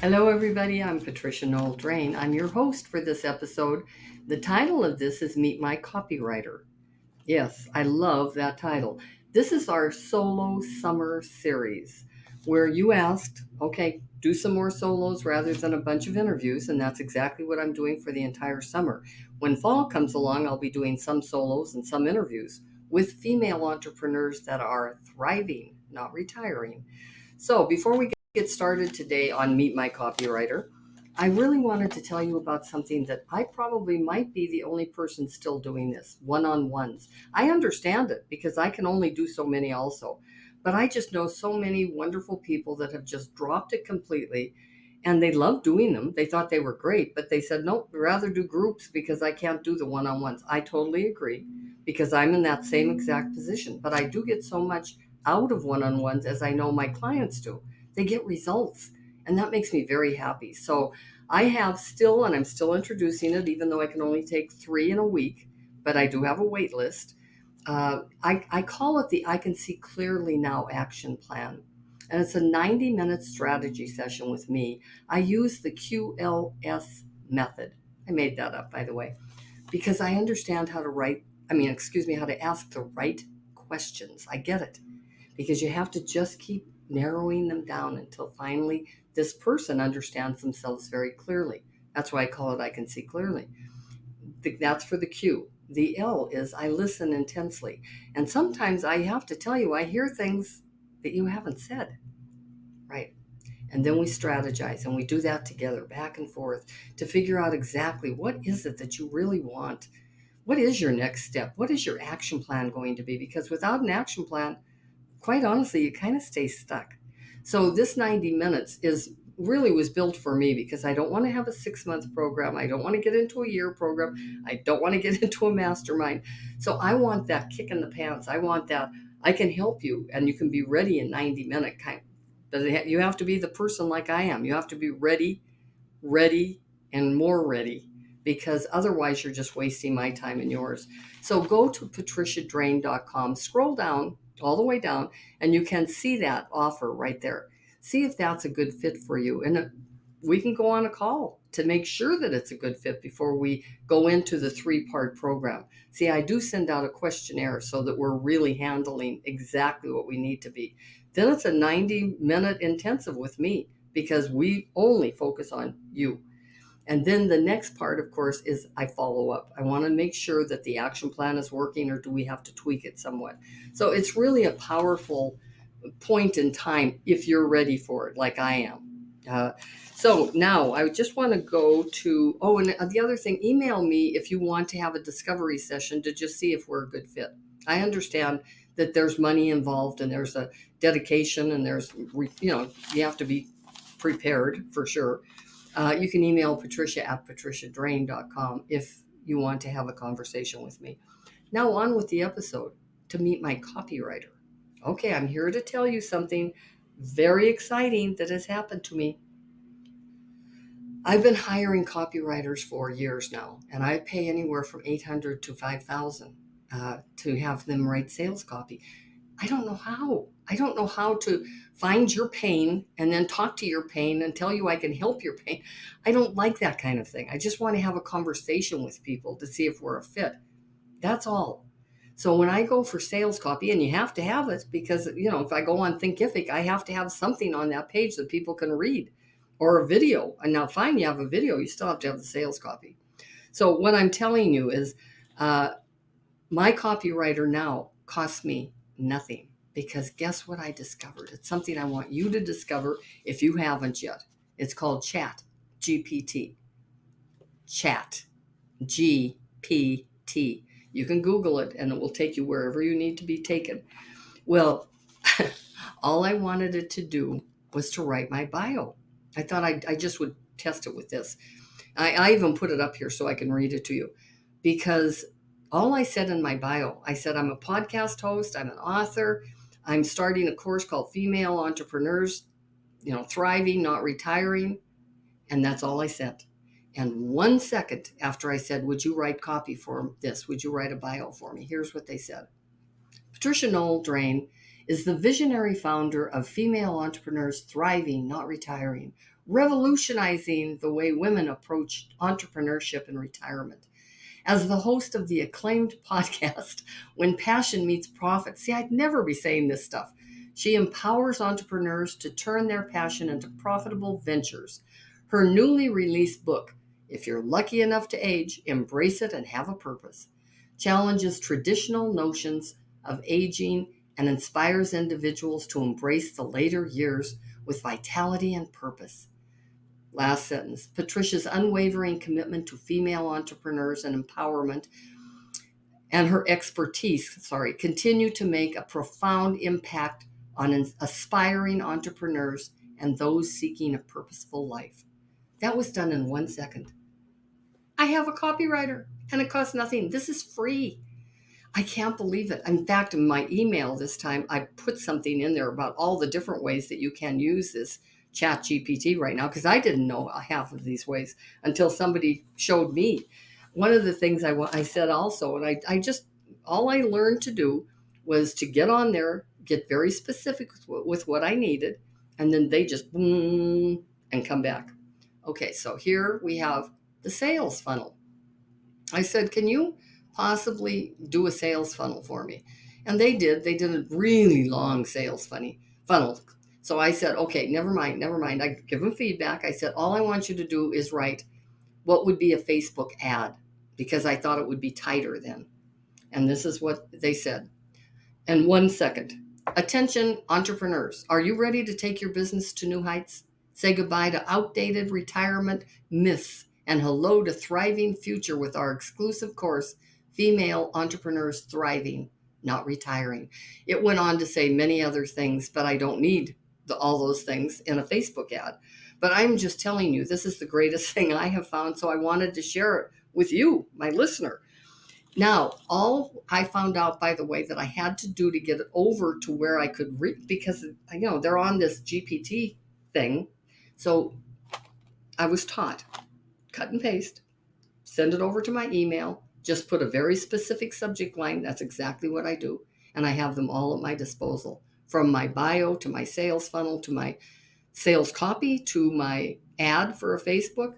Hello, everybody. I'm Patricia Noel Drain. I'm your host for this episode. The title of this is Meet My Copywriter. Yes, I love that title. This is our solo summer series where you asked, okay, do some more solos rather than a bunch of interviews. And that's exactly what I'm doing for the entire summer. When fall comes along, I'll be doing some solos and some interviews with female entrepreneurs that are thriving, not retiring. So before we get started today on Meet My Copywriter, I really wanted to tell you about something that I probably might be the only person still doing this, one-on-ones. I understand it because I can only do so many also. But I just know so many wonderful people that have just dropped it completely and they love doing them. They thought they were great, but they said, nope, I'd rather do groups because I can't do the one-on-ones. I totally agree because I'm in that same exact position. But I do get so much out of one-on-ones as I know my clients do. They get results and that makes me very happy. So I have still, and I'm still introducing it, even though I can only take 3 in a week, but I do have a wait list. I call it the I Can See Clearly Now action plan. And it's a 90-minute strategy session with me. I use the QLS method. I made that up, by the way, because I understand how to how to ask the right questions. I get it because you have to just keep narrowing them down until finally this person understands themselves very clearly. That's why I call it I Can See Clearly. That's for the Q. The L is I listen intensely. And sometimes I have to tell you, I hear things that you haven't said. Right. And then we strategize and we do that together back and forth to figure out exactly what is it that you really want. What is your next step? What is your action plan going to be? Because without an action plan, quite honestly, you kind of stay stuck. So this 90 minutes was built for me because I don't want to have a 6-month program. I don't want to get into a year program. I don't want to get into a mastermind. So I want that kick in the pants. I want that I can help you and you can be ready in 90-minute kind. But you have to be the person like I am. You have to be ready, and more ready because otherwise you're just wasting my time and yours. So go to patriciadrain.com, scroll down all the way down, and you can see that offer right there. See if that's a good fit for you. And we can go on a call to make sure that it's a good fit before we go into the 3-part program. See, I do send out a questionnaire so that we're really handling exactly what we need to be. Then it's a 90-minute intensive with me because we only focus on you. And then the next part, of course, is I follow up. I want to make sure that the action plan is working, or do we have to tweak it somewhat? So it's really a powerful point in time if you're ready for it, like I am. So now I just want to go to, and the other thing, email me if you want to have a discovery session to just see if we're a good fit. I understand that there's money involved and there's a dedication and you have to be prepared for sure. You can email Patricia at patriciadrain.com if you want to have a conversation with me. Now on with the episode to meet my copywriter. Okay, I'm here to tell you something very exciting that has happened to me. I've been hiring copywriters for years now, and I pay anywhere from $800 to $5,000 to have them write sales copy. I don't know how. I don't know how to find your pain and then talk to your pain and tell you I can help your pain. I don't like that kind of thing. I just want to have a conversation with people to see if we're a fit. That's all. So when I go for sales copy, and you have to have it because, if I go on Thinkific, I have to have something on that page that people can read or a video. And now fine, you have a video, you still have to have the sales copy. So what I'm telling you is my copywriter now costs me nothing. Because guess what I discovered? It's something I want you to discover if you haven't yet. It's called Chat GPT. Chat GPT. You can Google it and it will take you wherever you need to be taken. Well, all I wanted it to do was to write my bio. I thought I just would test it with this. I even put it up here so I can read it to you because all I said in my bio, I said I'm a podcast host, I'm an author, I'm starting a course called Female Entrepreneurs, Thriving, Not Retiring. And that's all I said. And 1 second after I said, would you write copy for this? Would you write a bio for me? Here's what they said. Patricia Noel Drain is the visionary founder of Female Entrepreneurs Thriving, Not Retiring, revolutionizing the way women approach entrepreneurship and retirement. As the host of the acclaimed podcast, When Passion Meets Profit, see, I'd never be saying this stuff. She empowers entrepreneurs to turn their passion into profitable ventures. Her newly released book, If You're Lucky Enough to Age, Embrace It and Have a Purpose, challenges traditional notions of aging and inspires individuals to embrace the later years with vitality and purpose. Last sentence. Patricia's unwavering commitment to female entrepreneurs and empowerment and her expertise, continue to make a profound impact on aspiring entrepreneurs and those seeking a purposeful life. That was done in 1 second. I have a copywriter and it costs nothing. This is free. I can't believe it. In fact, in my email this time, I put something in there about all the different ways that you can use this Chat GPT right now, because I didn't know half of these ways until somebody showed me. One of the things I said also, and I just, all I learned to do was to get on there, get very specific with what I needed, and then they just boom and come back. Okay, so here we have the sales funnel. I said, can you possibly do a sales funnel for me? And they did. They did a really long sales funnel. So I said, okay, never mind. I give them feedback. I said, all I want you to do is write what would be a Facebook ad, because I thought it would be tighter then. And this is what they said. In 1 second. Attention, entrepreneurs. Are you ready to take your business to new heights? Say goodbye to outdated retirement myths and hello to thriving future with our exclusive course, Female Entrepreneurs Thriving, Not Retiring. It went on to say many other things, but I don't need all those things in a Facebook ad. But I'm just telling you, this is the greatest thing I have found, so I wanted to share it with you, my listener. Now, all I found out, by the way, that I had to do to get it over to where I could read, because, they're on this GPT thing. So I was taught, cut and paste, send it over to my email, just put a very specific subject line. That's exactly what I do. And I have them all at my disposal, from my bio to my sales funnel to my sales copy to my ad for a Facebook.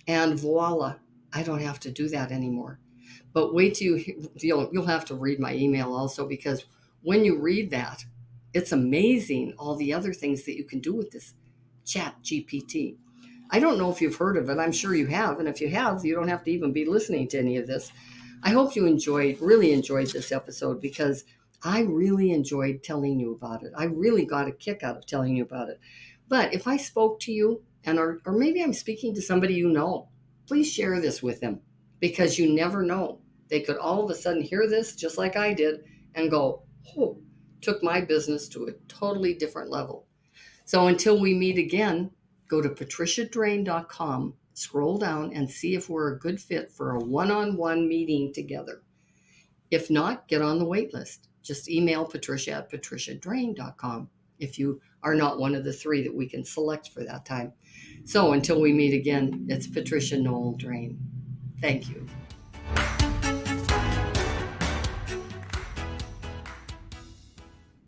And voila, I don't have to do that anymore. But wait till you'll have to read my email also, because when you read that, it's amazing all the other things that you can do with this Chat GPT. I don't know if you've heard of it. I'm sure you have. And if you have, you don't have to even be listening to any of this. I hope you really enjoyed this episode, because I really enjoyed telling you about it. I really got a kick out of telling you about it. But if I spoke to you, or maybe I'm speaking to somebody you know, please share this with them, because you never know. They could all of a sudden hear this just like I did and go, oh, took my business to a totally different level. So until we meet again, go to patriciadrain.com, scroll down and see if we're a good fit for a one-on-one meeting together. If not, get on the wait list. Just email Patricia at patriciadrain.com if you are not one of the 3 that we can select for that time. So until we meet again, it's Patricia Noel Drain. Thank you.